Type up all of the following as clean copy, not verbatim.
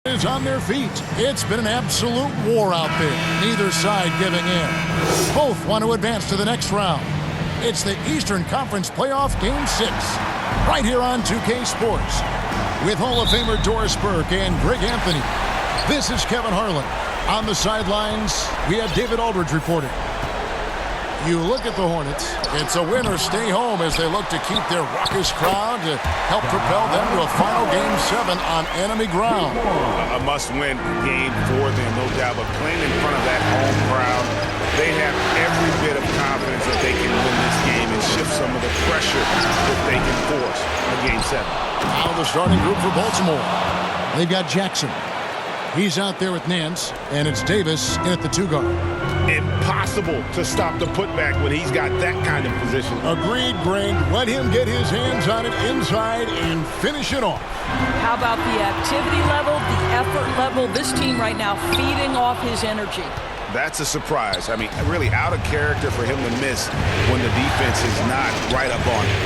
Is on their feet. It's been an absolute war out there. Neither side giving in. Both want to advance to the next round. It's the Eastern Conference Playoff Game 6. Right here on 2K Sports. With Hall of Famer Doris Burke and Greg Anthony. This is Kevin Harlan. On the sidelines, we have David Aldridge reporting. You look at the Hornets. It's a win or stay home as they look to keep their raucous crowd to help propel them to a final Game 7 on enemy ground. A must-win game for them, no doubt. But playing in front of that home crowd, they have every bit of confidence that they can win this game and shift some of the pressure that they can force in Game 7. Now the starting group for Baltimore. They've got Jackson. He's out there with Nance, and it's Davis in at the 2 guard. Impossible to stop the putback when he's got that kind of position. Agreed, Greg. Let him get his hands on it inside and finish it off. How about the activity level, the effort level? This team right now feeding off his energy. That's a surprise. I mean, really out of character for him to miss when the defense is not right up on him.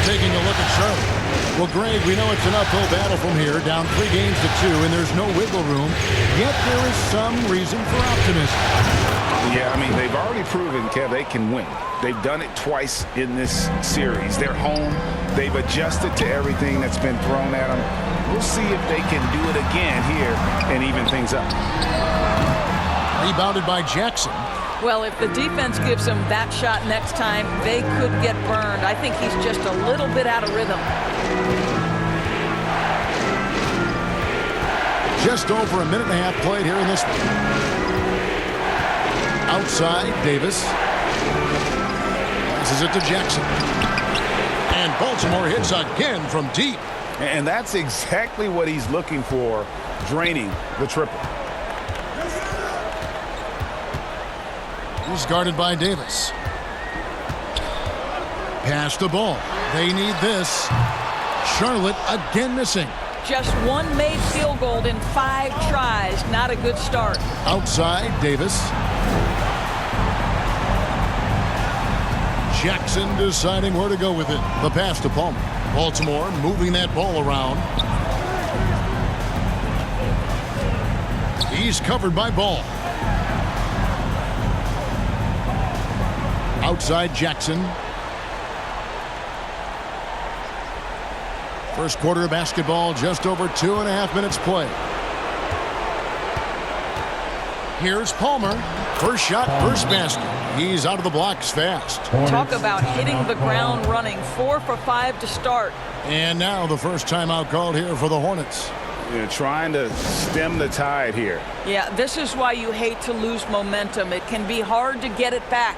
Taking a look at Charlotte. Well, Greg, we know it's an uphill battle from here, down 3 games to 2, and there's no wiggle room. Yet there is some reason for optimism. Yeah, I mean, they've already proven, Kev, they can win. They've done it twice in this series. They're home. They've adjusted to everything that's been thrown at them. We'll see if they can do it again here and even things up. Rebounded by Jackson. Well, if the defense gives him that shot next time, they could get burned. I think he's just a little bit out of rhythm. Just over a minute and a half played here in this one. Outside, Davis. Passes it to Jackson. And Baltimore hits again from deep. And that's exactly what he's looking for, draining the triple. He's guarded by Davis. Pass the ball. They need this. Charlotte again missing. Just one made field goal in 5 tries. Not a good start. Outside, Davis. Jackson deciding where to go with it. The pass to Palmer. Baltimore moving that ball around. He's covered by Ball. Outside Jackson. First quarter of basketball, just over 2.5 minutes play. Here's Palmer. First shot, first basket. He's out of the blocks fast. Talk about hitting the ground running. 4 for 5 to start. And now the first timeout called here for the Hornets. You're trying to stem the tide here. Yeah, this is why you hate to lose momentum. It can be hard to get it back.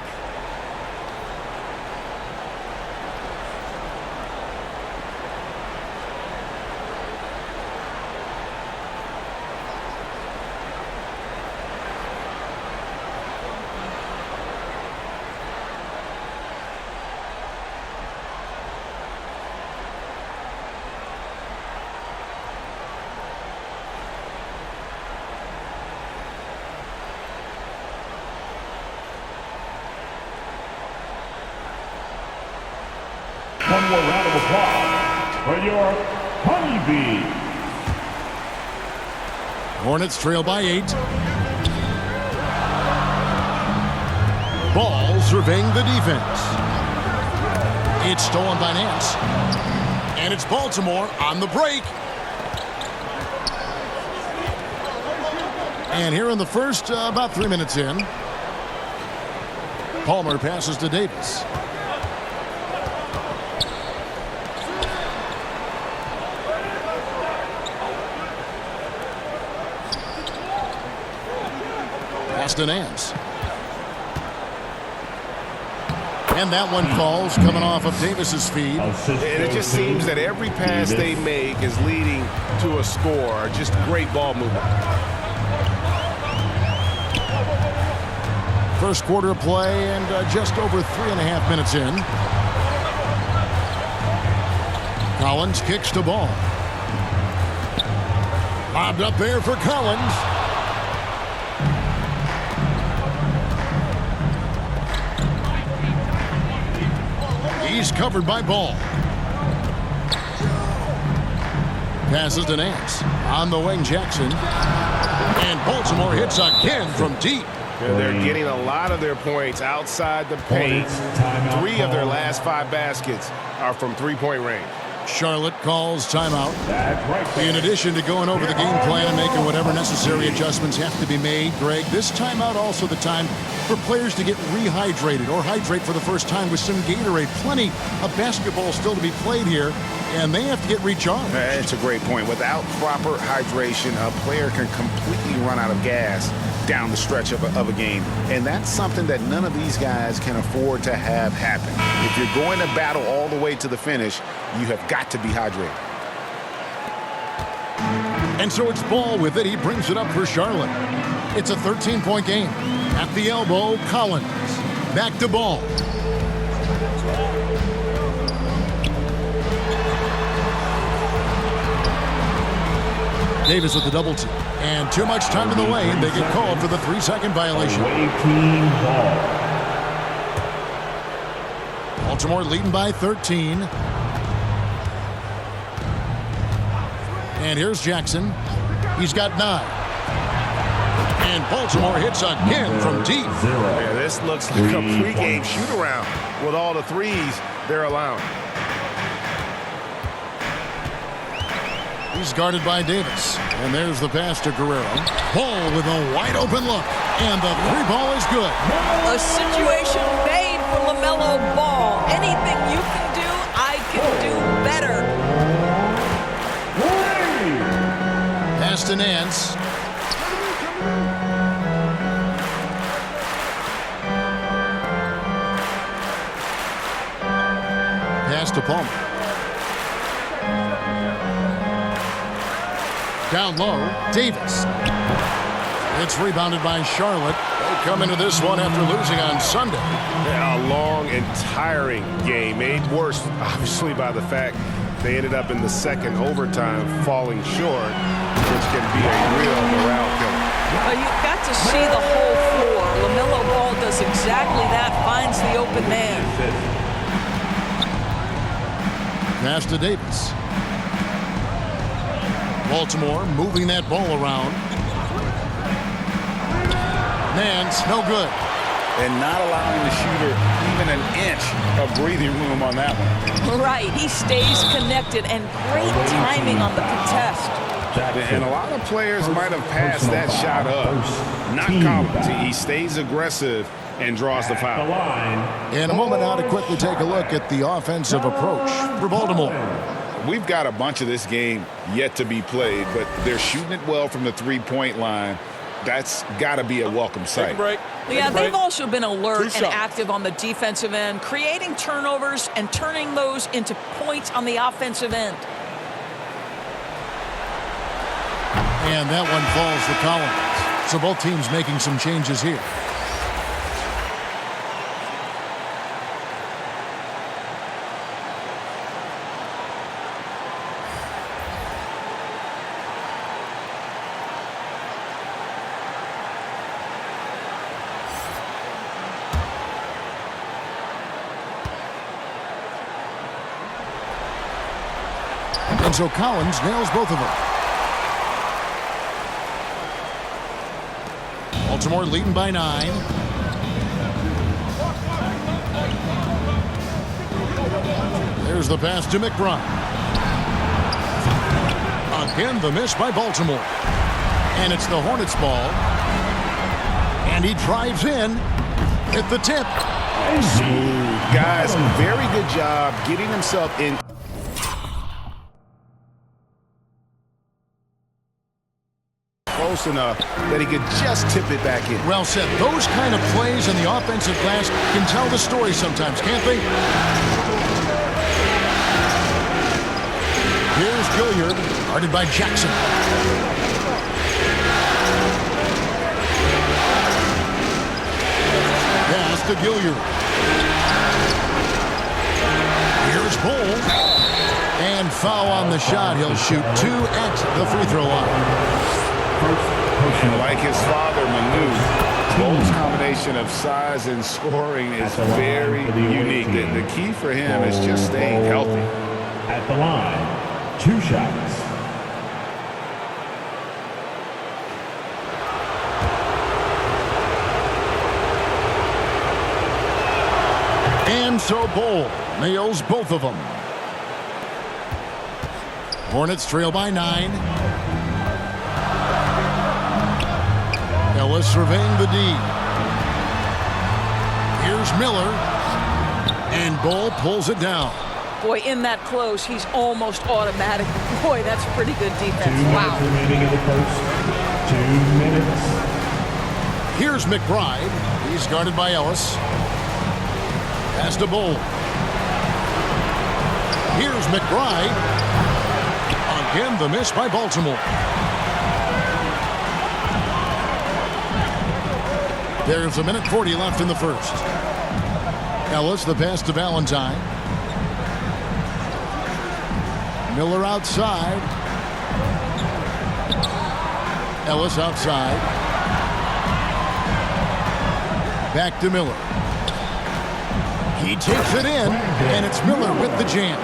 One more round of applause for your Honeybee. Hornets trail by 8. Ball surveying the defense. It's stolen by Nance. And it's Baltimore on the break. And here in the first, about 3 minutes in, Palmer passes to Davis. To Nance. And that one falls, coming off of Davis's feed. And it just seems that every pass they make is leading to a score. Just great ball movement. First quarter of play and just over 3.5 minutes in. Collins kicks to Ball. Lobbed up there for Collins. He's covered by Ball. Passes to Nance. On the wing, Jackson. And Baltimore hits again from deep. They're getting a lot of their points outside the paint. 3 of their last 5 baskets are from three-point range. Charlotte calls timeout. That's right. In addition to going over the game plan and making whatever necessary adjustments have to be made, Greg, this timeout also the time for players to get rehydrated or hydrate for the first time with some Gatorade. Plenty of basketball still to be played here, and they have to get recharged. That's a great point. Without proper hydration, a player can completely run out of gas down the stretch of a game. And that's something that none of these guys can afford to have happen. If you're going to battle all the way to the finish, you have got to be hydrated. And so it's Ball with it. He brings it up for Charlotte. It's a 13-point game. At the elbow, Collins. Back to Ball. Davis with the double team. And too much time in the lane. They get called for the 3-second violation. Away team ball. Baltimore leading by 13. And here's Jackson. He's got 9. And Baltimore hits again from deep. Yeah, this looks like a pregame shoot-around with all the threes they're allowing. He's guarded by Davis. And there's the pass to Guerrero. Ball with a wide open look. And the 3-ball is good. A situation made for LaMelo Ball. Anything you can do, I can do better. Pass to Nance. Pass to Palmer. Down low, Davis. It's rebounded by Charlotte. They come into this one after losing on Sunday. Yeah, a long and tiring game, made worse, obviously, by the fact they ended up in the second overtime falling short, which can be a real morale killer. You've got to see the whole floor. LaMelo Ball does exactly that, finds the open man. Pass to Davis. Baltimore moving that ball around. Nance, no good. And not allowing the shooter even an inch of breathing room on that one. Right, he stays connected, and great timing on the contest. And a lot of players might have passed that shot up. Not Collins. He stays aggressive and draws the foul. In a moment now to quickly take a look at the offensive approach for Baltimore. We've got a bunch of this game yet to be played, but they're shooting it well from the three-point line. That's got to be a welcome sight. Yeah, they've also been alert and active on the defensive end, creating turnovers and turning those into points on the offensive end. And that one falls to Collins. So both teams making some changes here. And so Collins nails both of them. Baltimore leading by 9. There's the pass to McBride. Again, the miss by Baltimore. And it's the Hornets ball. And he drives in at the tip. Smooth. Guys, very good job getting himself in. Close enough that he could just tip it back in. Well said. Those kind of plays in the offensive glass can tell the story sometimes, can't they? Here's Gilliard, guarded by Jackson. Pass to Gilliard. Here's Bull. And foul on the shot. He'll shoot 2 at the free throw line. And like his father, Manu, Bull's combination of size and scoring is very unique. The key for him is just staying healthy. At the line, 2 shots. And so Bol nails both of them. Hornets trail by 9. Ellis surveying the D. Here's Miller. And Bol pulls it down. Boy, in that close, he's almost automatic. Boy, that's pretty good defense. 2 minutes remaining in the first. 2 minutes. Here's McBride. He's guarded by Ellis. Pass to Bol. Here's McBride. Again, the miss by Baltimore. There's 1:40 left in the first. Ellis, the pass to Valentine. Miller outside. Ellis outside. Back to Miller. He takes it in, and it's Miller with the jam.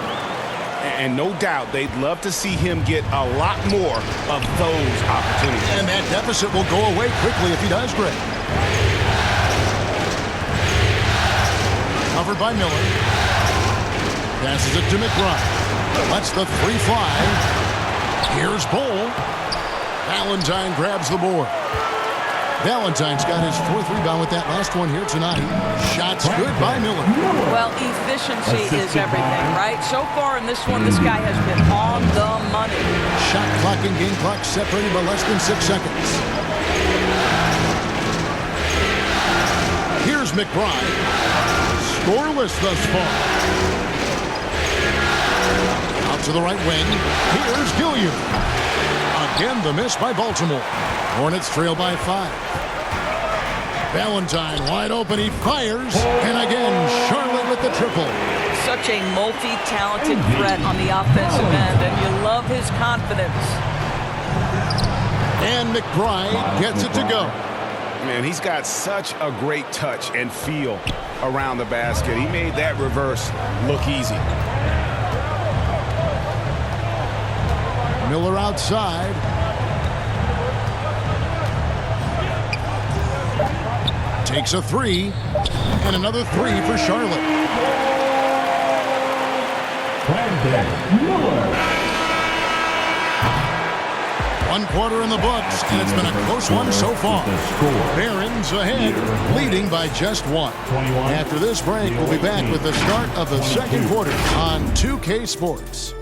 And no doubt they'd love to see him get a lot more of those opportunities. And that deficit will go away quickly if he does, Greg. Covered by Miller. Passes it to McBride. Lets the 3 fly. Here's Bol. Valentine grabs the board. Valentine's got his 4th rebound with that last one here tonight. Shots good by Miller. Well, efficiency is everything, right? So far in this one, this guy has been on the money. Shot clock and game clock separated by less than 6 seconds. Here's McBride. Scoreless thus far. Out to the right wing. Here's Gilliam. Again, the miss by Baltimore. Hornets trail by 5. Valentine wide open. He fires. And again, Charlotte with the triple. Such a multi-talented threat on the offensive end, and you love his confidence. And McBride gets it to go. Man, he's got such a great touch and feel around the basket. He made that reverse look easy. Miller outside. Takes a 3. And another 3 for Charlotte. Brandon Miller. 1 quarter in the books, and it's been a close one so far. Barons ahead, leading by just 1. After this break, we'll be back with the start of the second quarter on 2K Sports.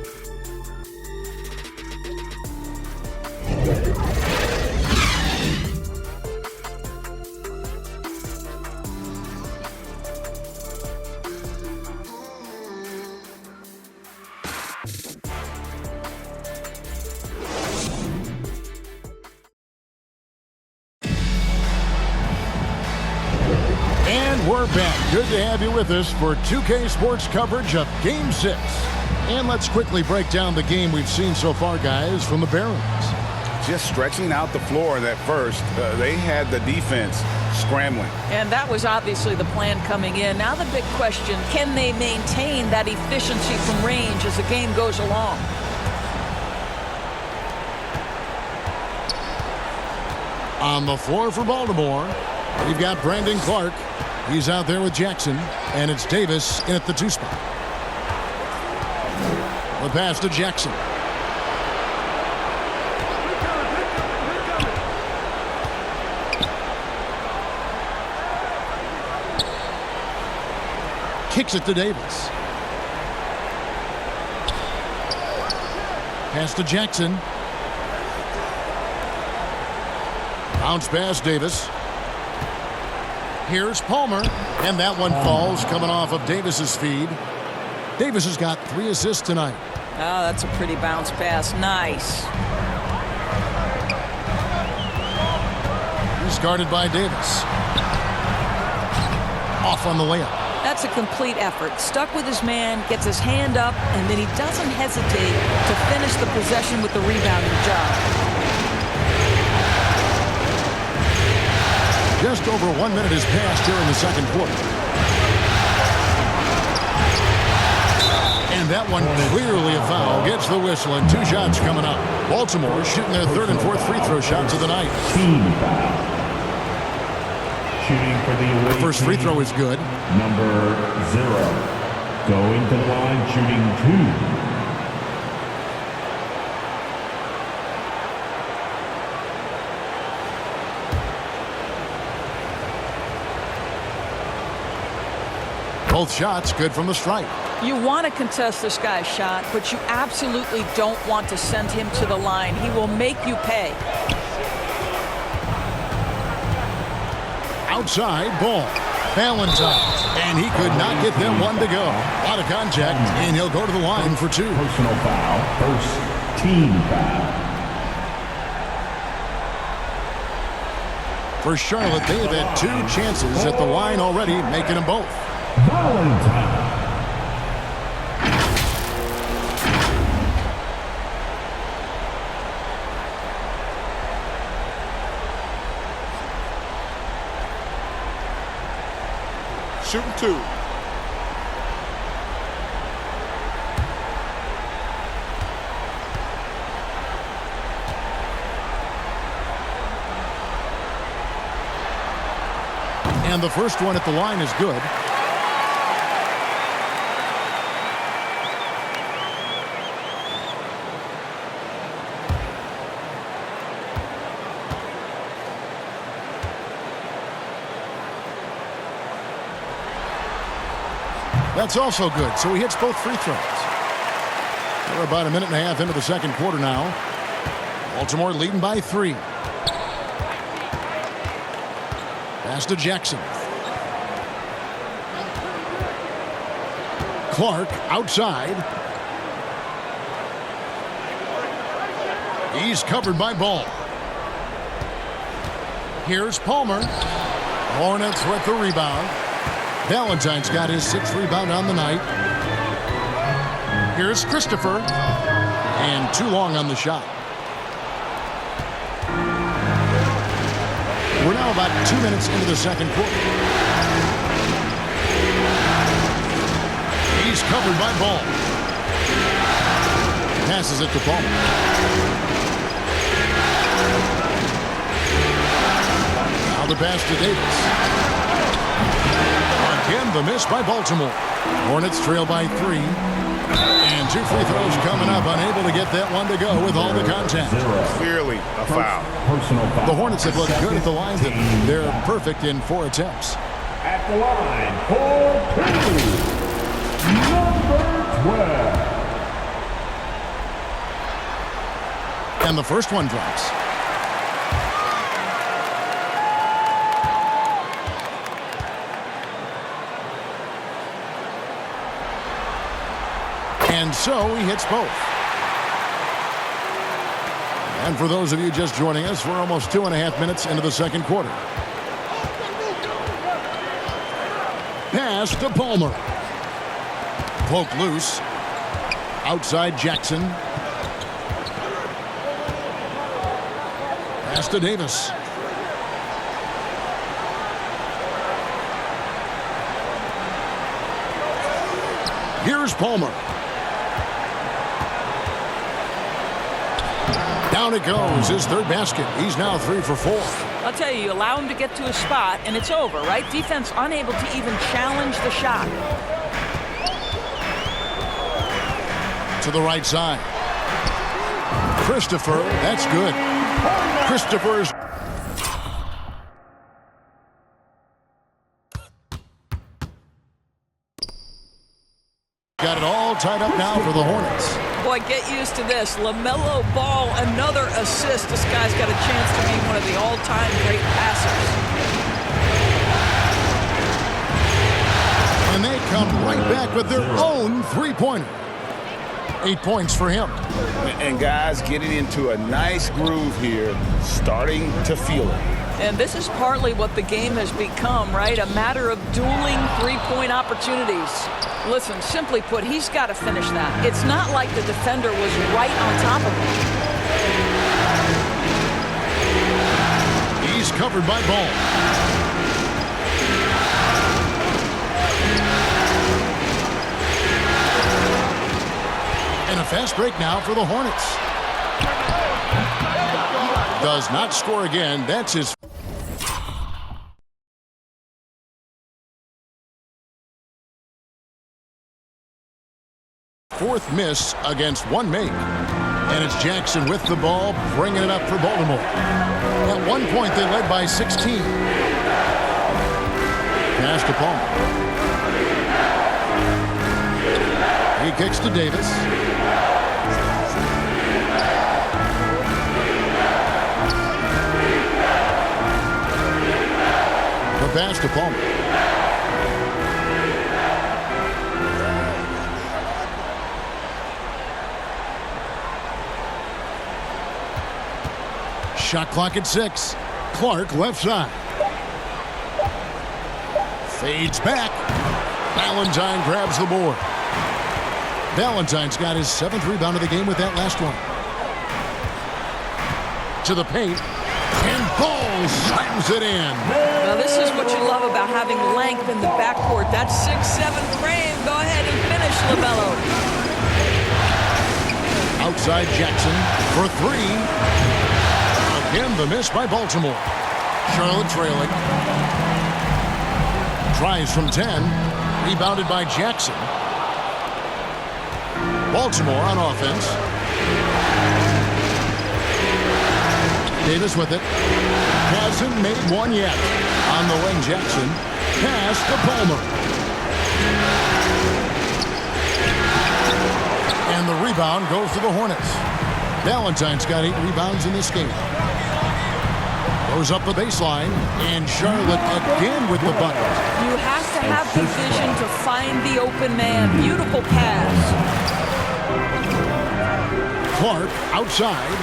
We're back. Good to have you with us for 2K Sports coverage of Game 6. And let's quickly break down the game we've seen so far, guys, from the Barons. Just stretching out the floor at first. They had the defense scrambling. And that was obviously the plan coming in. Now the big question, can they maintain that efficiency from range as the game goes along? On the floor for Baltimore, we've got Brandon Clark. He's out there with Jackson, and it's Davis in at the 2 spot. The pass to Jackson. Kicks it to Davis. Pass to Jackson. Bounce pass, Davis. Here's Palmer, and that one falls coming off of Davis's feed. Davis has got 3 assists tonight. Oh, that's a pretty bounce pass. Nice. He's guarded by Davis. Off on the layup. That's a complete effort. Stuck with his man, gets his hand up, and then he doesn't hesitate to finish the possession with the rebounding job. Just over 1 minute has passed here in the second quarter. And that one clearly a foul. Gets the whistle, and 2 shots coming up. Baltimore shooting their 3rd and 4th free throw shots of the night. Team foul. shooting for the away First free team, throw is good. number 0. Going to the line, shooting 2. Both shots good from the stripe. You want to contest this guy's shot, but you absolutely don't want to send him to the line. He will make you pay. Outside ball. Valentine. And he could not get them one to go. Out of contact, and he'll go to the line for 2. Personal foul. First team foul. For Charlotte, they have had 2 chances at the line already, making them both. Valentine. Shooting 2. And the first one at the line is good. That's also good, so he hits both free throws. We're about a minute and a half into the second quarter now. Baltimore leading by 3. Pass to Jackson. Clark outside. He's covered by Ball. Here's Palmer. Hornets with the rebound. Valentine's got his 6th rebound on the night. Here's Christopher. And too long on the shot. We're now about 2 minutes into the second quarter. He's covered by Ball. Passes it to Palmer. Now the pass to Davis. Again, the miss by Baltimore. Hornets trail by 3. And 2 free throws coming up. Unable to get that one to go with all the contact. Clearly a foul. Personal foul. The Hornets have looked good at the line. They're perfect in 4 attempts. At the line for 2. Number 12. And the first one drops. And so he hits both. And for those of you just joining us, we're almost 2.5 minutes into the second quarter. Pass to Palmer. Poke loose. Outside Jackson. Pass to Davis. Here's Palmer. Down it goes, his 3rd basket. He's now 3 for 4. I'll tell you, you allow him to get to his spot, and it's over, right? Defense unable to even challenge the shot. To the right side. Christopher, that's good. Christopher's got it all tied up now for the Hornets. Boy, get used to this. LaMelo Ball, another assist. This guy's got a chance to be one of the all-time great passers. And they come right back with their own 3-pointer. 8 points for him. And guys getting into a nice groove here, starting to feel it. And this is partly what the game has become, right? A matter of dueling 3-point opportunities. Listen, simply put, he's got to finish that. It's not like the defender was right on top of him. He's covered by Ball. And a fast break now for the Hornets. Does not score again. That's his Fourth miss against one make. And it's Jackson with the ball, bringing it up for Baltimore. At one point, they led by 16. Pass to Palmer. He kicks to Davis. The pass to Palmer. Shot clock at 6. Clark left side. Fades back. Valentine grabs the board. Valentine's got his 7th rebound of the game with that last one. To the paint. And Ball slams it in. Now this is what you love about having length in the backcourt. That 6'7" frame. Go ahead and finish, LaMelo. Outside Jackson for 3. Again, the miss by Baltimore. Charlotte trailing. Tries from 10. Rebounded by Jackson. Baltimore on offense. Davis with it. Hasn't made one yet. On the wing, Jackson. Pass to Palmer. And the rebound goes to the Hornets. Valentine's got 8 rebounds in this game. Goes up the baseline, and Charlotte again with the bucket. You have to have the vision to find the open man. Beautiful pass. Clark outside.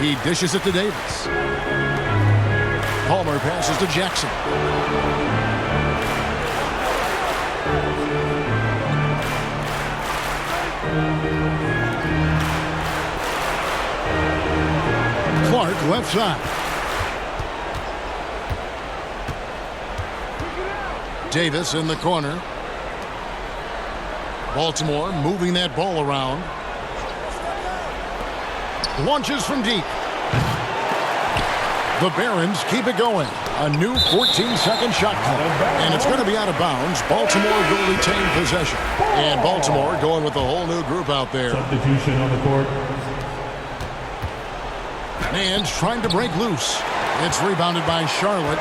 He dishes it to Davis. Palmer passes to Jackson. Clark left side. Davis in the corner. Baltimore moving that ball around. Launches from deep. The Barons keep it going. A new 14-second shot clock. And it's going to be out of bounds. Baltimore will retain possession. And Baltimore going with a whole new group out there. Substitution on the court. Man's trying to break loose. It's rebounded by Charlotte.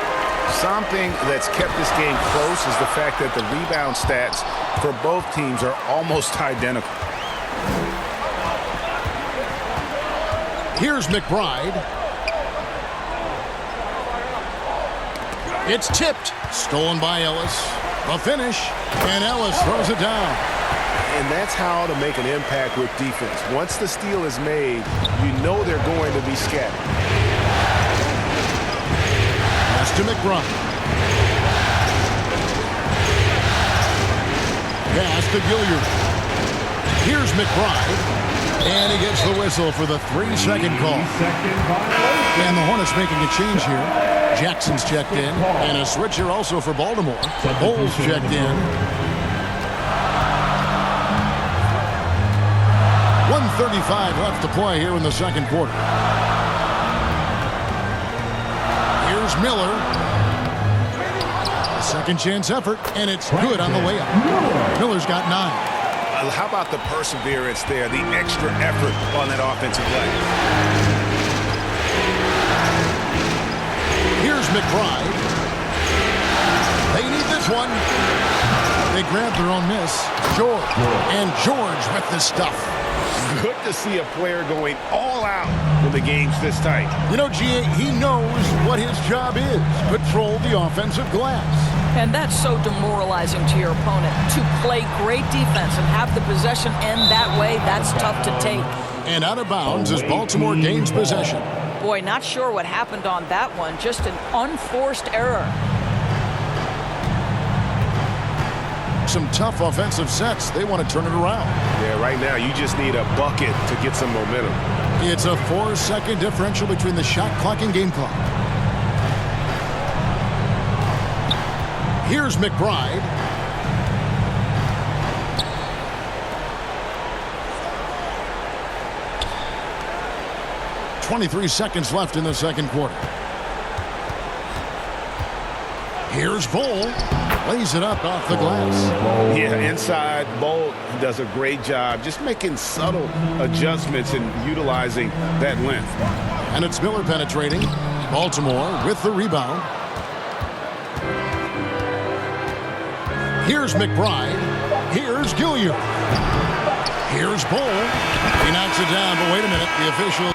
Something that's kept this game close is the fact that the rebound stats for both teams are almost identical. Here's McBride. It's tipped. Stolen by Ellis. A finish. And Ellis throws it down. And that's how to make an impact with defense. Once the steal is made, you know they're going to be scattered. Pass to McBride. Pass to Gilliard. Here's McBride. And he gets the whistle for the 3-second call. And the Hornets making a change here. Jackson's checked in. And a switch here also for Baltimore. Bowles checked in. 1:35 left to play here in the second quarter. Here's Miller. A second chance effort, and it's good on the layup. Miller's got 9. How about the perseverance there, the extra effort on that offensive play? Here's McBride. They need this one. They grab their own miss. George. And George with the stuff. Good to see a player going all out when the game's this tight. You know, G.A., he knows what his job is. Patrol the offensive glass. And that's so demoralizing to your opponent. To play great defense and have the possession end that way, that's tough to take. And out of bounds as Baltimore gains possession. Boy, not sure what happened on that one. Just an unforced error. Some tough offensive sets. They want to turn it around. Yeah, right now you just need a bucket to get some momentum. It's a 4-second differential between the shot clock and game clock. Here's McBride. .23 seconds left in the second quarter. Here's Bull. Lays it up off the glass. Yeah, inside, Bull does a great job just making subtle adjustments and utilizing that length. And it's Miller penetrating. Baltimore with the rebound. Here's McBride. Here's Gilliard. Here's Bull. He knocks it down, but wait a minute. The official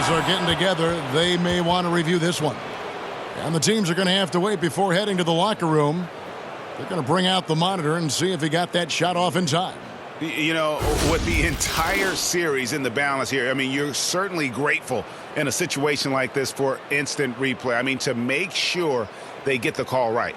are getting together. They may want to review this one. And the teams are going to have to wait before heading to the locker room. They're going to bring out the monitor and see if he got that shot off in time. You know, with the entire series in the balance here, I mean, you're certainly grateful in a situation like this for instant replay. I mean, to make sure they get the call right.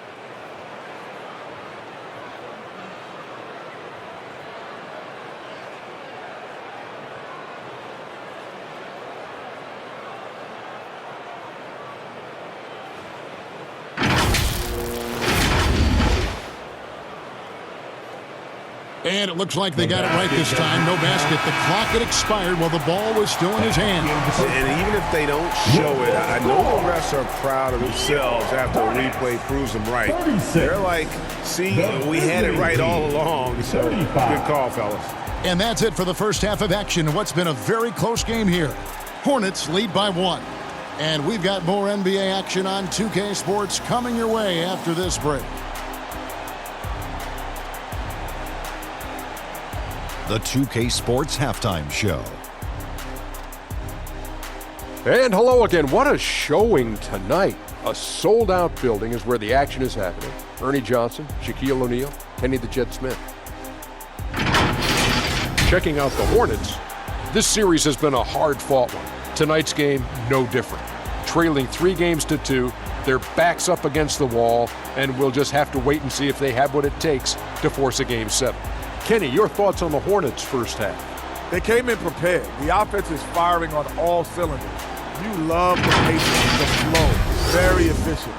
And it looks like they got it right this time. No basket. The clock had expired while the ball was still in his hand. And even if they don't show it, I know the refs are proud of themselves after a replay proves them right. They're like, see, we had it right all along. So good call, fellas. And that's it for the first half of action in what's been a very close game here. Hornets lead by 1. And we've got more NBA action on 2K Sports coming your way after this break. The 2K Sports Halftime Show. And hello again. What a showing tonight. A sold-out building is where the action is happening. Ernie Johnson, Shaquille O'Neal, Kenny the Jet Smith. Checking out the Hornets, this series has been a hard-fought one. Tonight's game, no different. Trailing 3-2, their backs up against the wall, and we'll just have to wait and see if they have what it takes to force a Game 7. Kenny, your thoughts on the Hornets' first half? They came in prepared. The offense is firing on all cylinders. You love the pace, the flow. Very efficient.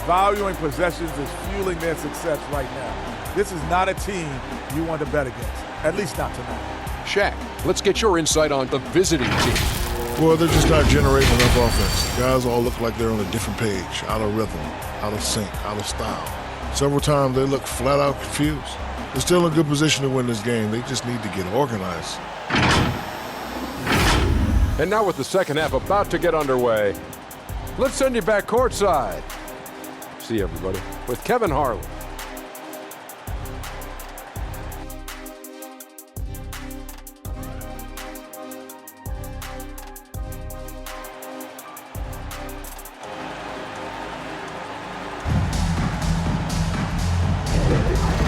Valuing possessions is fueling their success right now. This is not a team you want to bet against, at least not tonight. Shaq, let's get your insight on the visiting team. Well, they're just not generating enough offense. Guys all look like they're on a different page, out of rhythm, out of sync, out of style. Several times they look flat out confused. They're still in a good position to win this game. They just need to get organized. And now with the second half about to get underway, let's send you back courtside. See you, everybody, with Kevin Harlan.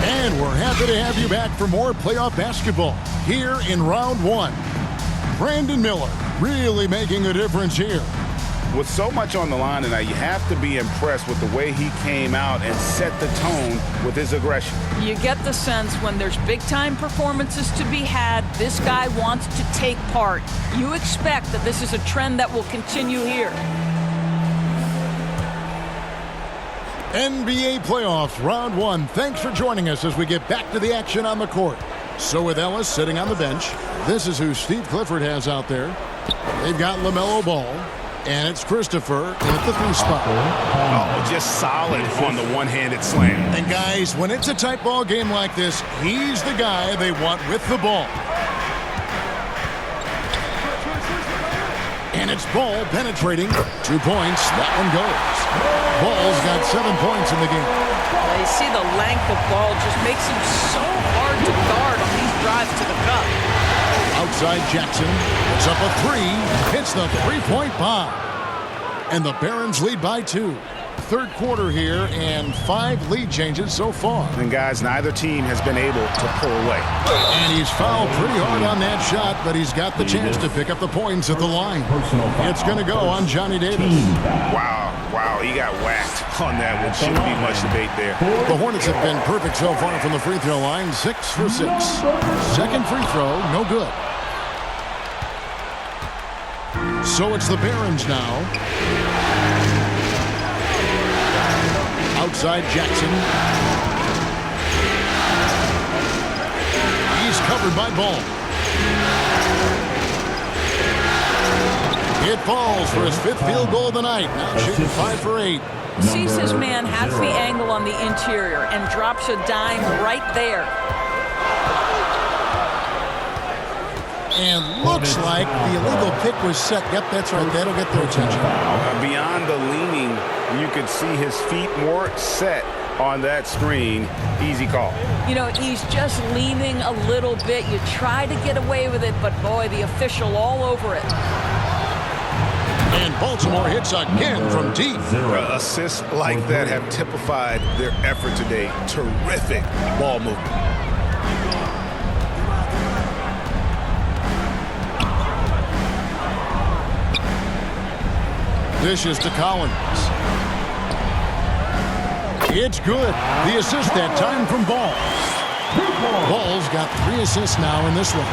And we're happy to have you back for more playoff basketball here in round 1. Brandon Miller really making a difference here. With so much on the line tonight, you have to be impressed with the way he came out and set the tone with his aggression. You get the sense when there's big-time performances to be had, this guy wants to take part. You expect that this is a trend that will continue here. NBA playoffs, round 1. Thanks for joining us as we get back to the action on the court. So with Ellis sitting on the bench, this is who Steve Clifford has out there. They've got LaMelo Ball, and it's Christopher at the 3 spot. Oh, just solid on the one-handed slam. And guys, when it's a tight ball game like this, he's the guy they want with the ball. And it's Ball penetrating. 2 points. That one goes. Ball's got 7 points in the game. You see the length of Ball just makes him so hard to guard on these drives to the cup. Outside Jackson. Puts up a 3. Hits the 3-point bomb. And the Barons lead by 2. Third quarter here and 5 lead changes so far. And guys, neither team has been able to pull away. And he's fouled pretty hard on that shot, but he's got the chance to pick up the points at the line. It's going to go on Johnny Davis. Wow, he got whacked on that one. Shouldn't be much debate there. The Hornets have been perfect so far from the free throw line, 6 for 6. Second free throw, no good. So it's the Barons now. Outside Jackson. He's covered by Ball. It falls for his 5th field goal of the night. Now shooting 5 for 8. Sees his man has the angle on the interior and drops a dime right there. And looks like the illegal pick was set. Yep, that's right. That'll get their attention. Beyond the leaning, you could see his feet more set on that screen. Easy call. You know, he's just leaning a little bit. You try to get away with it, but boy, the official all over it. And Baltimore hits again from deep. Assists like that have typified their effort today. Terrific ball movement. Dishes to Collins. It's good. The assist that time from Ball. Ball's got 3 assists now in this one.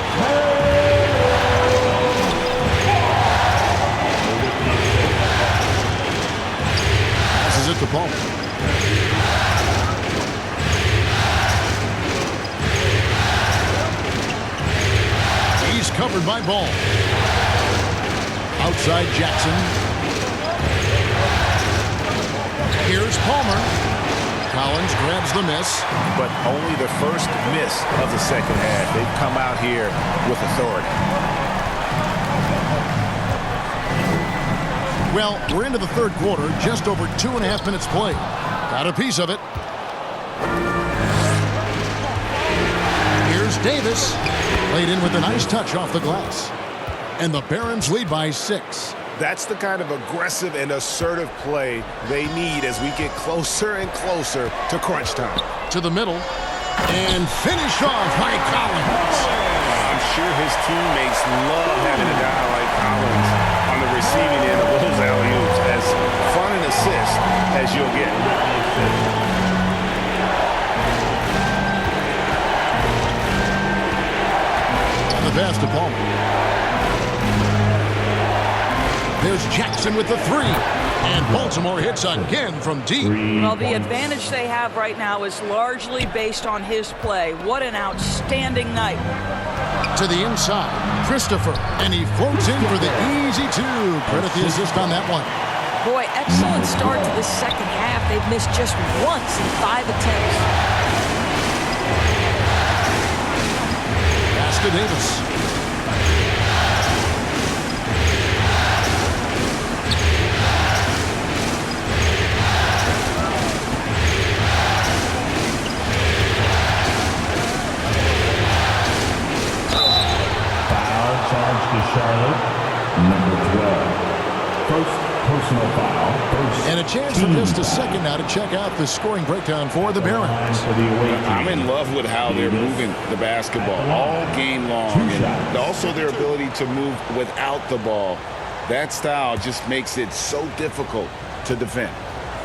Passes it to Palmer. He's covered by Ball. Outside Jackson. Here's Palmer. Collins grabs the miss. But only the first miss of the second half. They've come out here with authority. Well, we're into the 3rd quarter. Just over 2.5 minutes played. Got a piece of it. Here's Davis. Played in with a nice touch off the glass. And the Barons lead by 6. That's the kind of aggressive and assertive play they need as we get closer and closer to crunch time. To the middle. And finished off by Collins. I'm sure his teammates love having a guy like Collins on the receiving end of those alley-oops. As fun an assist as you'll get. And the pass to Palmer. There's Jackson with the 3. And Baltimore hits again from deep. Well, the advantage they have right now is largely based on his play. What an outstanding night. To the inside, Christopher. And he floats in for the easy 2. Credit the assist on that one. Boy, excellent start to the second half. They've missed just once in 5 attempts. Pass to Davis. Charlotte, number 12. First personal foul. And a chance for just a second now to check out the scoring breakdown for the Barons. I'm in love with how they're moving the basketball all game long. And also their ability to move without the ball. That style just makes it so difficult to defend.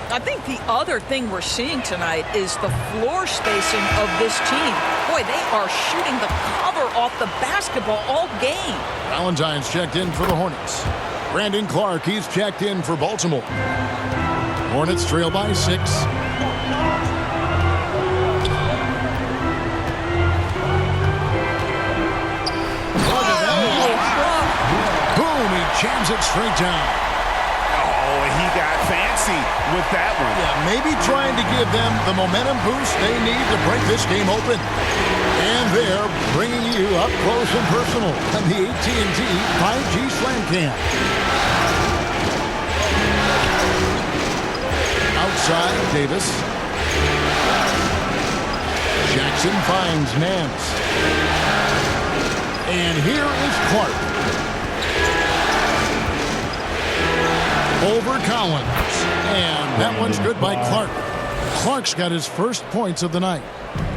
I think the other thing we're seeing tonight is the floor spacing of this team. Boy, they are shooting the cover off the basketball all game. Valentine's checked in for the Hornets. Brandon Clark, he's checked in for Baltimore. Hornets trail by 6. Boom, he jams it straight down. Oh, he got fancy with that one. Yeah, maybe trying to give them the momentum boost they need to break this game open. And they're bringing you up close and personal on the AT&T 5G Slam Cam. Outside, Davis. Jackson finds Nance. And here is Clark. Over Collins. And that one's good by Clark. Clark's got his first points of the night.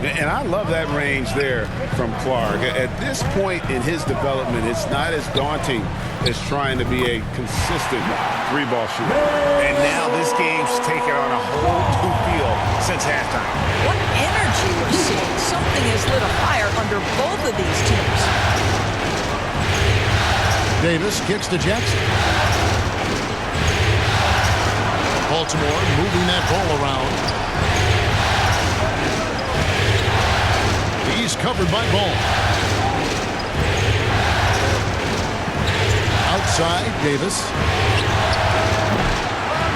And I love that range there from Clark. At this point in his development, it's not as daunting as trying to be a consistent 3-ball shooter. And now this game's taken on a whole new feel since halftime. What energy we're seeing. Something has lit a fire under both of these teams. Davis kicks to Jackson. Baltimore moving that ball around. He's covered by Ball. outside, Davis.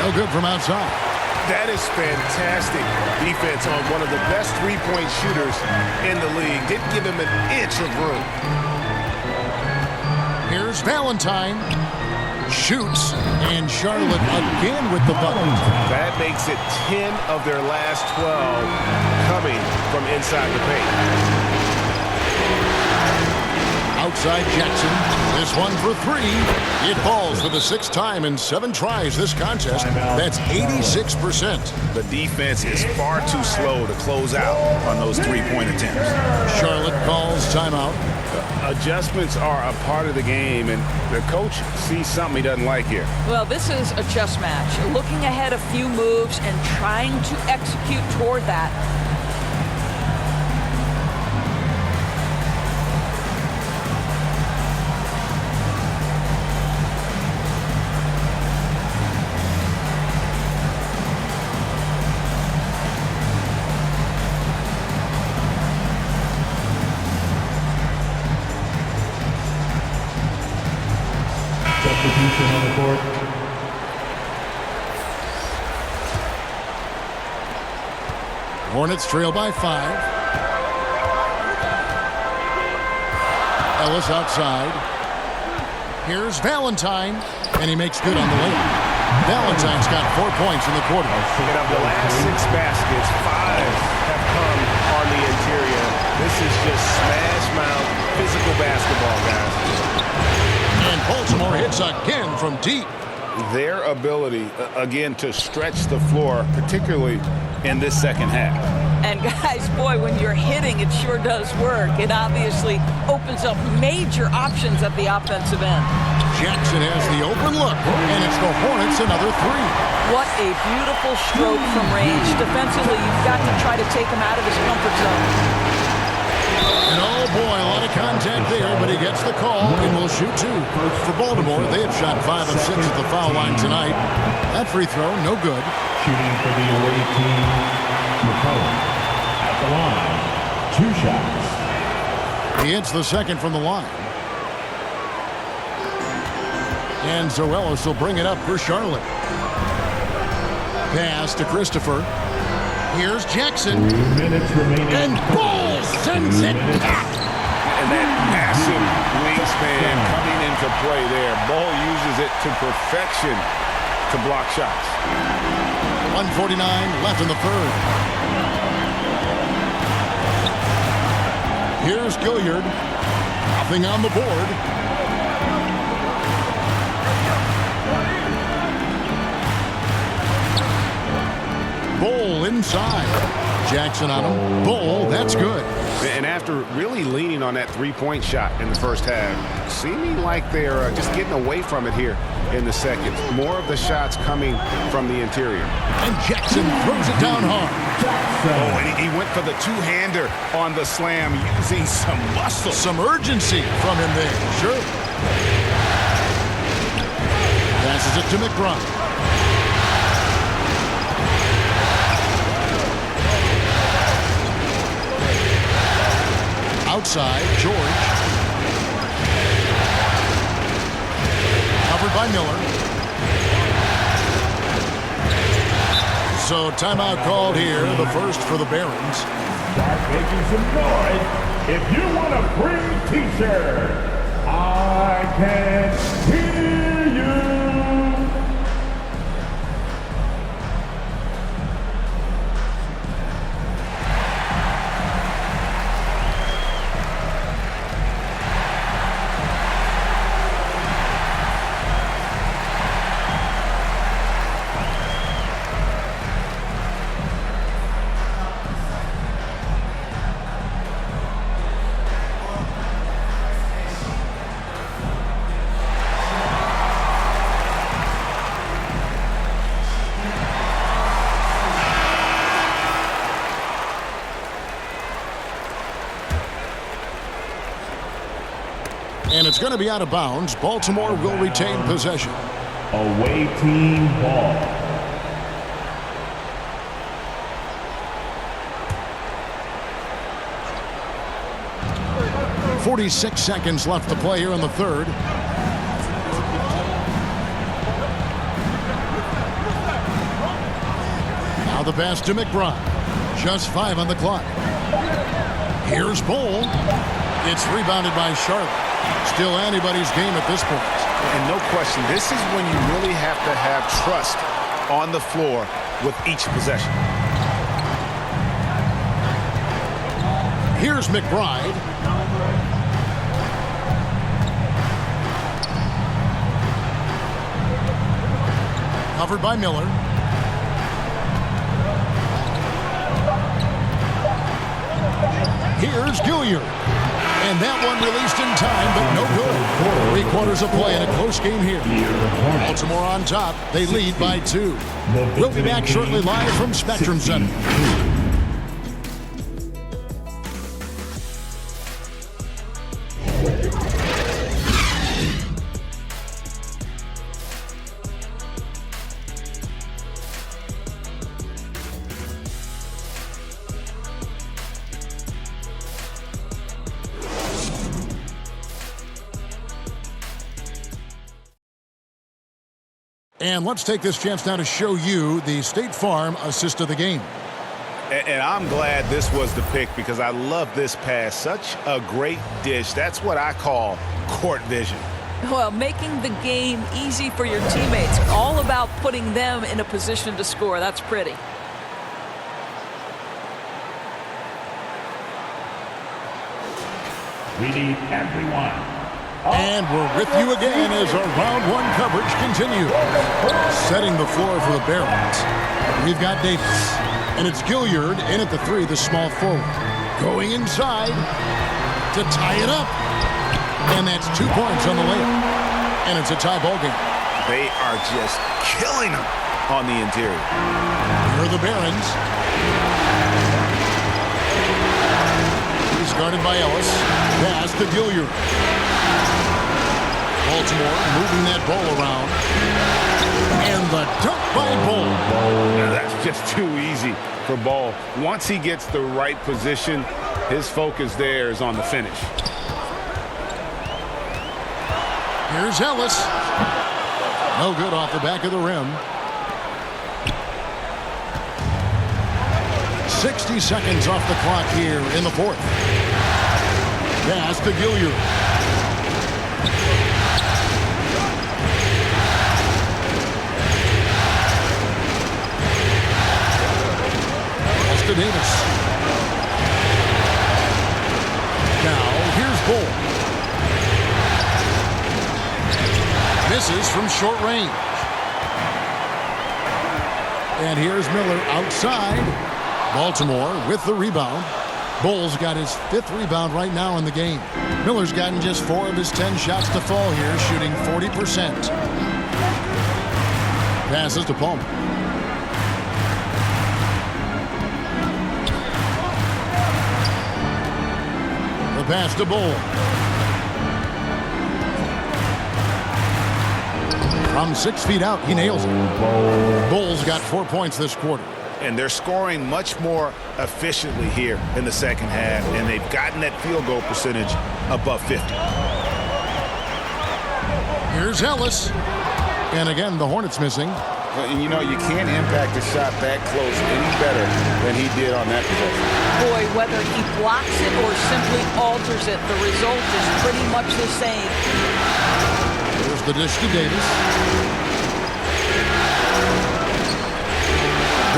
No good from outside. That is fantastic defense on one of the best three-point shooters in the league. Didn't give him an inch of room. Here's Valentine. Shoots, and Charlotte again with the bucket. That makes it 10 of their last 12 coming from inside the paint. Outside Jackson. This one for three. It falls for the sixth time in 7 tries this contest. That's 86%. The defense is far too slow to close out on those three-point attempts. Charlotte calls timeout. Adjustments are a part of the game, and the coach sees something he doesn't like here. Well, this is a chess match. Looking ahead a few moves and trying to execute toward that. Substitution on the court. Hornets trail by 5. Ellis outside. Here's Valentine, and he makes good on the layup. Valentine's got 4 points in the quarter. And of the last 6 baskets, 5 have come on the interior. This is just smash mouth physical basketball, guys. And Baltimore hits again from deep. Their ability, again, to stretch the floor, particularly in this second half. And guys, boy, when you're hitting, it sure does work. It obviously opens up major options at the offensive end. Jackson has the open look, and it's the Hornets another 3. What a beautiful stroke from range. Defensively, you've got to try to take him out of his comfort zone. And oh boy, a lot of contact there, but he gets the call and will shoot 2. For Baltimore, they have shot 5 of 6 at the foul line tonight. That free throw, no good. Shooting for the away team, McCollum. At the line, 2 shots. He hits the second from the line. And Zoelos will bring it up for Charlotte. Pass to Christopher. Here's Jackson. 2 minutes remaining. And Ball sends it back. And that massive wingspan coming into play there. Ball uses it to perfection to block shots. 1:49 left in the third. Here's Gilliard. Nothing on the board. Bull inside. Jackson on him. Bull, that's good. And after really leaning on that three-point shot in the first half, seeming like they're just getting away from it here in the second. More of the shots coming from the interior. And Jackson throws it down hard. Oh, and he went for the two-hander on the slam, using some muscle. Some urgency from him there. Sure. Passes it to McBride. Outside, George. Covered by Miller. So timeout called here, the first for the Barons. Start making some noise if you want a free t-shirt. I can hear you. And it's going to be out of bounds. Baltimore will retain possession. Away team ball. .46 seconds left to play here in the third. the pass to McBride. Just 5 on the clock. Here's Bull. It's rebounded by Charlotte. Still anybody's game at this point. And no question, this is when you really have to have trust on the floor with each possession. Here's McBride. Covered by Miller. Here's Gilliard. And that one released in time, but no good. 3 quarters of play in a close game here. Baltimore on top. They lead by 2. We'll be back shortly live from Spectrum Center. And let's take this chance now to show you the State Farm assist of the game. And I'm glad this was the pick because I love this pass. Such a great dish. That's what I call court vision. Well, making the game easy for your teammates. All about putting them in a position to score. That's pretty. We need everyone. And we're with you again as our round 1 coverage continues. Setting the floor for the Barons. We've got Davis. And it's Gilliard in at the 3, the small forward. Going inside to tie it up. And that's 2 points on the layup. And it's a tie ball game. They are just killing them on the interior. Here are the Barons. He's guarded by Ellis. Pass to Gilliard. Baltimore moving that ball around. And the dunk by Bull. That's just too easy for Ball. Once he gets the right position, his focus there is on the finish. Here's Ellis. No good off the back of the rim. 60 seconds off the clock here in the 4th. Pass to Gilliard. To Davis. Now, here's Bull. Misses from short range. And here's Miller outside. Baltimore with the rebound. Bull's got his 5th rebound right now in the game. Miller's gotten just 4 of his 10 shots to fall here, shooting 40%. Passes to Palmer. Pass to Bull. From 6 feet out, he nails it. Bull's got 4 points this quarter. And they're scoring much more efficiently here in the second half, and they've gotten that field goal percentage above 50. Here's Ellis. And again, the Hornets missing. And you know, you can't impact a shot that close any better than he did on that possession. Boy, whether he blocks it or simply alters it, the result is pretty much the same. There's the dish to Davis.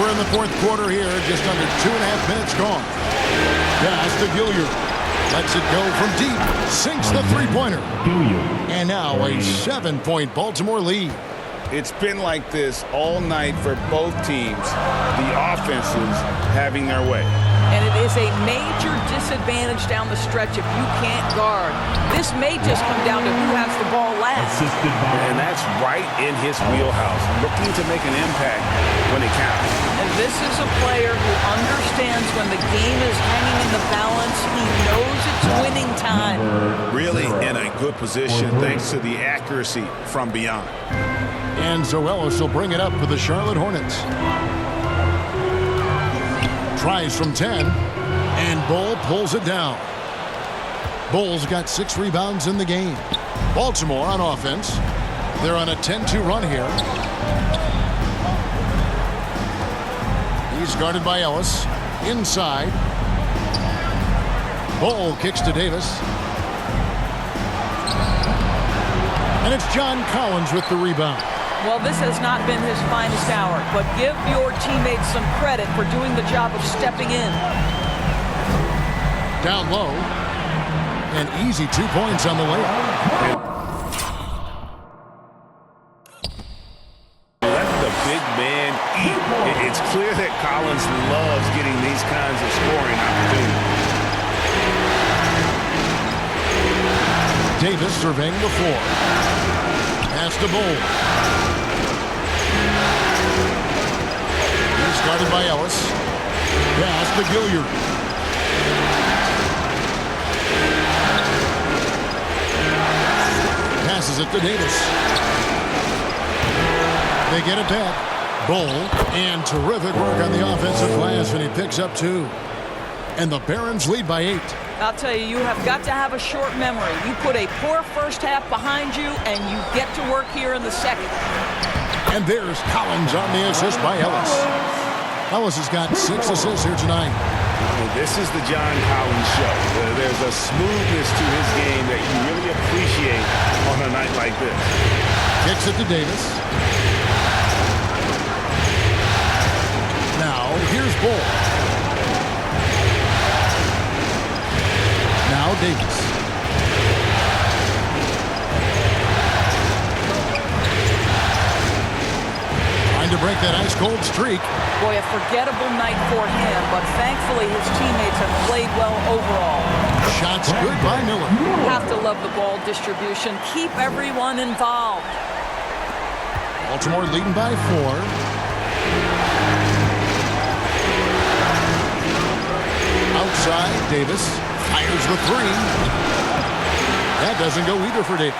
We're in the 4th quarter here, just under 2.5 minutes gone. Pass to Gilliard. Lets it go from deep. Sinks the 3-pointer. And now a 7-point Baltimore lead. It's been like this all night for both teams. The offenses having their way. And it is a major disadvantage down the stretch if you can't guard. This may just come down to who has the ball last. And that's right in his wheelhouse. Looking to make an impact when it counts. And this is a player who understands when the game is hanging in the balance. He knows it's winning time. Really in a good position thanks to the accuracy from beyond. And Zoelos will bring it up for the Charlotte Hornets. Tries from 10, and Bull pulls it down. Bull's got 6 rebounds in the game. Baltimore on offense. They're on a 10-2 run here. He's guarded by Ellis. Inside. Ball kicks to Davis. And it's John Collins with the rebound. Well, this has not been his finest hour, but give your teammates some credit for doing the job of stepping in. Down low. And easy 2 points on the layup. Let the big man eat. It's clear that Collins loves getting these kinds of scoring opportunities. Davis surveying the floor. Pass to Bull. He's guarded by Ellis. Pass to Gilliard. Passes it to Davis. They get it back. Bull, and terrific work on the offensive glass, and he picks up 2. And the Barons lead by 8. I'll tell you, you have got to have a short memory. You put a poor first half behind you, and you get to work here in the second. And there's Collins on the assist by Ellis. Ellis has got 6 assists here tonight. This is the John Collins show. There's a smoothness to his game that you really appreciate on a night like this. Kicks it to Davis. Now, here's Bull. Now Davis. Trying to break that ice-cold streak. Boy, a forgettable night for him, but thankfully his teammates have played well overall. Shots good by Miller. Have to love the ball distribution. Keep everyone involved. Baltimore leading by 4. Outside, Davis fires the 3. That doesn't go either for Davis.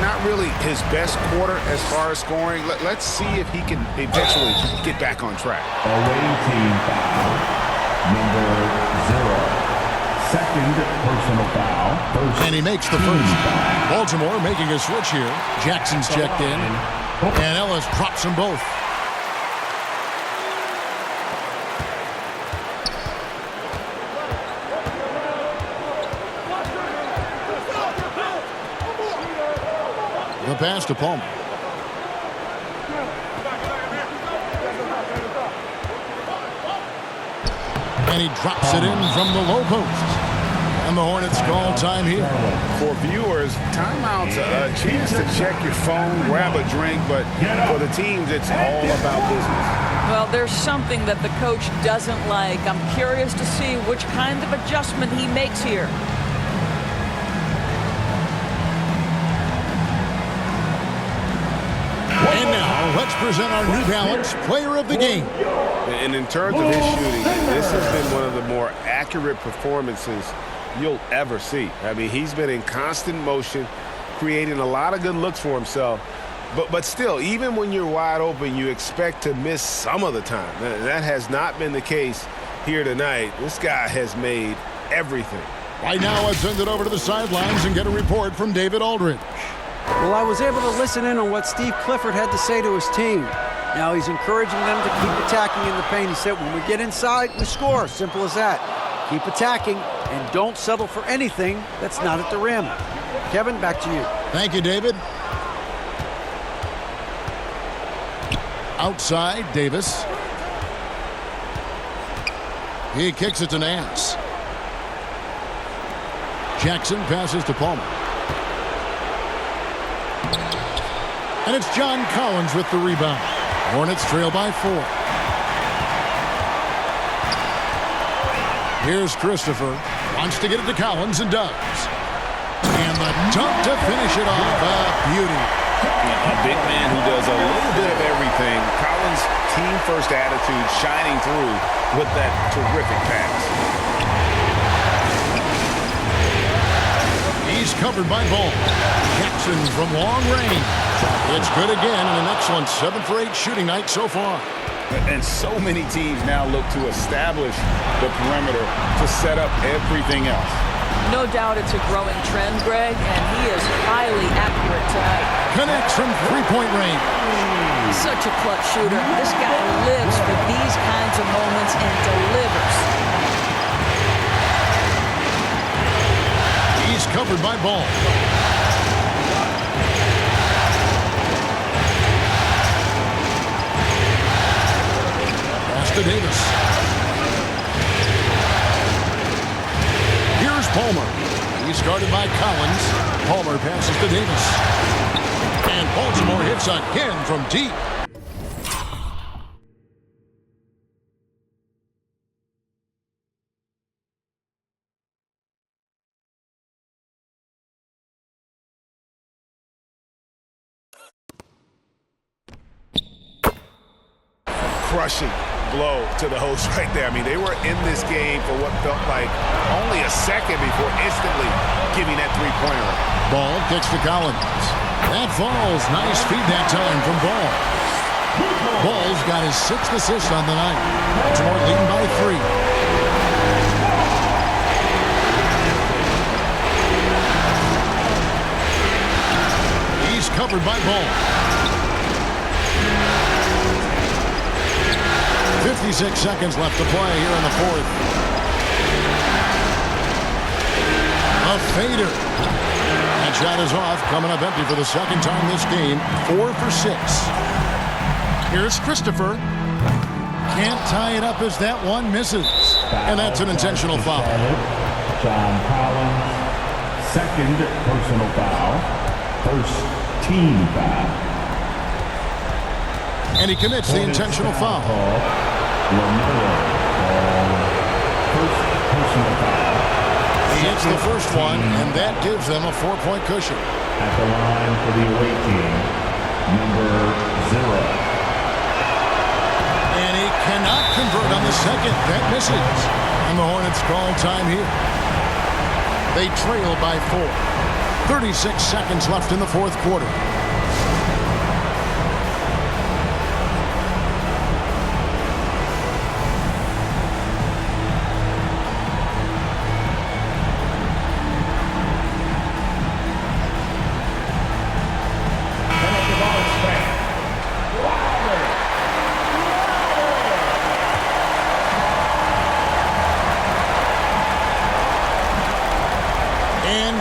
Not really his best quarter as far as scoring. Let's see if he can eventually get back on track. Away team foul. Number 0. Second personal foul. And he makes the first. Baltimore making a switch here. Jackson's checked in. And Ellis drops them both. The pass to Palmer. And he drops it in from the low post. And the Hornets call time here. For viewers, timeout's a chance to check your phone, grab a drink, but for the teams, it's all about business. Well, there's something that the coach doesn't like. I'm curious to see which kind of adjustment he makes here. And now, let's present our New Balance Player of the Game. And in terms of his shooting, this has been one of the more accurate performances you'll ever see. I mean, he's been in constant motion, creating a lot of good looks for himself. But still, even when you're wide open, you expect to miss some of the time. That has not been the case here tonight. This guy has made everything. Right now, let's send it over to the sidelines and get a report from David Aldridge. Well, I was able to listen in on what Steve Clifford had to say to his team. Now he's encouraging them to keep attacking in the paint. He said, when we get inside, we score. Simple as that. Keep attacking and don't settle for anything that's not at the rim. Kevin, back to you. Thank you, David. Outside, Davis. He kicks it to Nance. Jackson passes to Palmer. And it's John Collins with the rebound. Hornets trail by 4. Here's Christopher. Wants to get it to Collins and does. And the dunk to finish it off. A beauty. A big man who does a little bit of everything. Collins' team-first attitude shining through with that terrific pass. He's covered by Ball. Jackson from long range. It's good again, and an excellent 7 for 8 shooting night so far. And so many teams now look to establish the perimeter to set up everything else. No doubt it's a growing trend, Greg, and he is highly accurate tonight. Connects from three-point range. Such such a clutch shooter. This guy lives for these kinds of moments and delivers. He's covered by Ball. Pass to Davis. Here's Palmer. He's guarded by Collins. Palmer passes to Davis. And Baltimore hits again from deep. Crushing blow to the host right there. I mean, they were in this game for what felt like only a second before instantly giving that three-pointer. Ball kicks to Collins. That falls. Nice feed that time from Ball. Ball's got his 6th assist on the night. Baltimore leading by 3. He's covered by Ball. 56 seconds left to play here in the 4th. A fader. That shot is off, coming up empty for the second time this game. 4 for 6. Here's Christopher. Can't tie it up as that one misses. And that's an intentional foul. John Collins, 2nd personal foul. 1st team foul. And he commits the intentional foul. First personal foul. He hits the first one, and that gives them a 4-point cushion. At the line for the away team, number 0. And he cannot convert on the second. That misses. And the Hornets call time here. They trail by 4. 36 seconds left in the 4th quarter.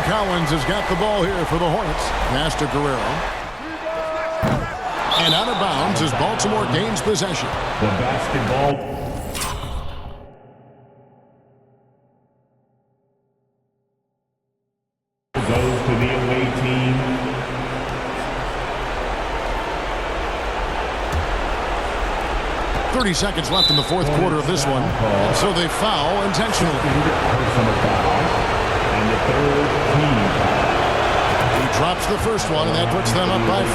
Collins has got the ball here for the Hornets. Pass to Guerrero. And out of bounds as Baltimore gains possession. The basketball goes to the away team. .30 seconds left in the 4th quarter of this one. And so they foul intentionally. Personal foul. And the 3rd team foul. He drops the first one, and that puts them up by 5.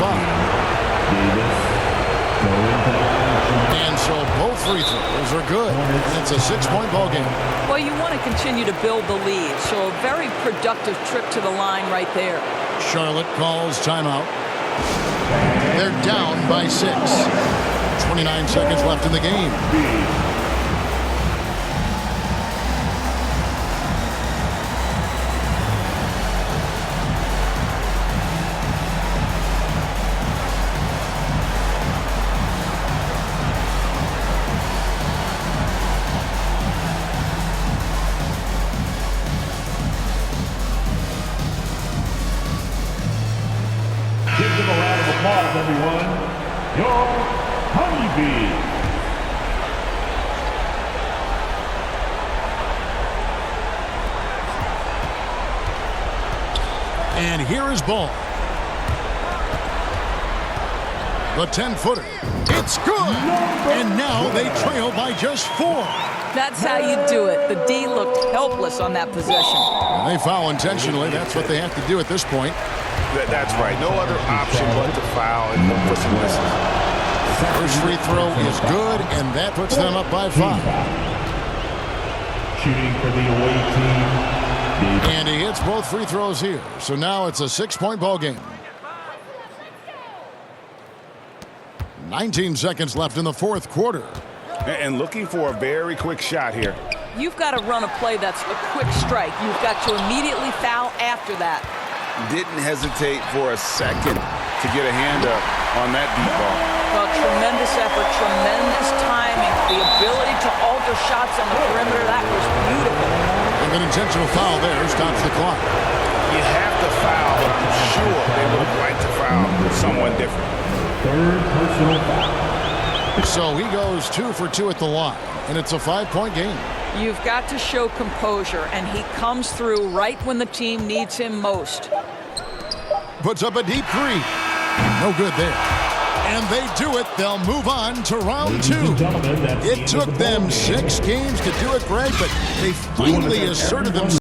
And so both free throws are good. And it's a 6-point ball game. Well, you want to continue to build the lead, so a very productive trip to the line right there. Charlotte calls timeout. They're down by 6. 29 seconds left in the game. Give them a round of applause, everyone. Your Honeybee. And here is Ball. The 10-footer. It's good. And now they trail by just 4. That's how you do it. The D looked helpless on that possession. And they foul intentionally. That's what they have to do at this point. That's right. No other option but to foul and look for some misses. First free throw is good, and that puts them up by 5. Shooting for the away team. And he hits both free throws here. So now it's a 6-point ball game. 19 seconds left in the 4th quarter. And looking for a very quick shot here. You've got to run a play that's a quick strike. You've got to immediately foul after that. Didn't hesitate for a second to get a hand up on that deep ball. Well, tremendous effort, tremendous timing, the ability to alter shots on the perimeter. That was beautiful. And an intentional foul there stops the clock. You have to foul, but I'm sure they would have liked to foul someone different. Third personal foul. So he goes 2 for 2 at the line, and it's a 5-point game. You've got to show composure, and he comes through right when the team needs him most. Puts up a deep three. No good there. And they do it. They'll move on to round 2. It took them 6 games to do it, Greg, but they finally asserted themselves.